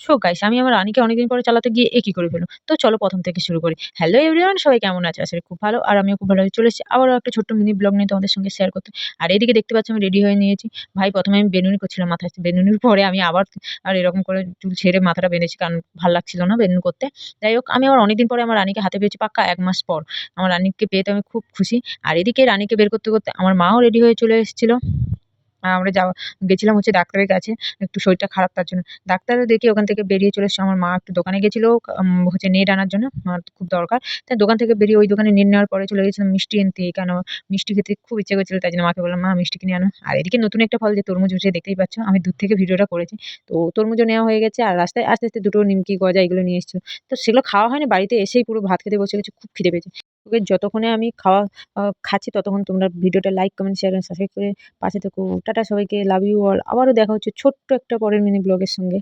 So guys আমি আমার রানীকে অনেকদিন পরে চালাতে গিয়ে এ কি করে ফেললাম। তো চলো ১ম থেকে শুরু করি। হ্যালো এভরিওয়ান সবাই কেমন আছো? আশা করি খুব ভালো। আর আমিও খুব ভালোভাবে চলে এসেছি আবারও একটা ছোট্ট মিনি ব্লগ নিয়ে তোমাদের সঙ্গে শেয়ার করতে। আর এদিকে দেখতে পাচ্ছ আমি রেডি হয়ে নিয়েছি। ভাই ১ম এ আমি বেনুনি করছিলাম মাথায়। বেনুনির পরে আমি আবার এরকম করে চুল ছেড়ে মাথাটা বেঁধেছি কারণ ভাল লাগছিল না বেনুনি করতে। যাই হোক আমি আবার অনেকদিন পরে আমার রানীকে হাতে পেয়েছি পাক্কা ১ মাস পর। আমার রানীকে পেয়ে তো আমি খুব খুশি। আর এদিকে রানীকে বের করতে আমার মাও রেডি হয়ে চলে এসেছিল। আমরা গেছিলাম হচ্ছে ডাক্তারের কাছে। একটু শরীরটা খারাপ তার জন্য। ডাক্তারও দেখি ওখান থেকে বেরিয়ে চলে এসছে। আমার মা একটু দোকানে গেছিল হচ্ছে নেট আনার জন্য। মার খুব দরকার। তাই দোকান থেকে বেরিয়ে ওই দোকানে নেট নেওয়ার পরে চলে গেছিলাম মিষ্টি আনতে। কেন মিষ্টি খেতে খুব ইচ্ছে করছিল। তাই জন্য মাকে বললাম, "মা মিষ্টি কিনে আনো।" আর এদিকে নতুন একটা ফল যে তরমুজ উঠছে দেখতেই পাচ্ছ। আমি দূর থেকে ভিডিওটা করেছি। তো তরমুজও নেওয়া হয়ে গেছে। আর রাস্তায় আস্তে ২ টো নিমকি, গজা এগুলো নিয়ে এসেছিল। তো সেগুলো খাওয়া হয়নি। বাড়িতে এসেই পুরো ভাত খেতে বসে গেছি। খুব খিদে পেয়েছে। ওকে যতক্ষণে আমি খাচ্ছি ততক্ষণ তোমরা ভিডিওটা like, comment, share and subscribe করে পাশে থেকো। টাটা সবাইকে। Love you all. আবারও দেখা হচ্ছে ছোট্ট একটা পরের মিনি ব্লগের সঙ্গে।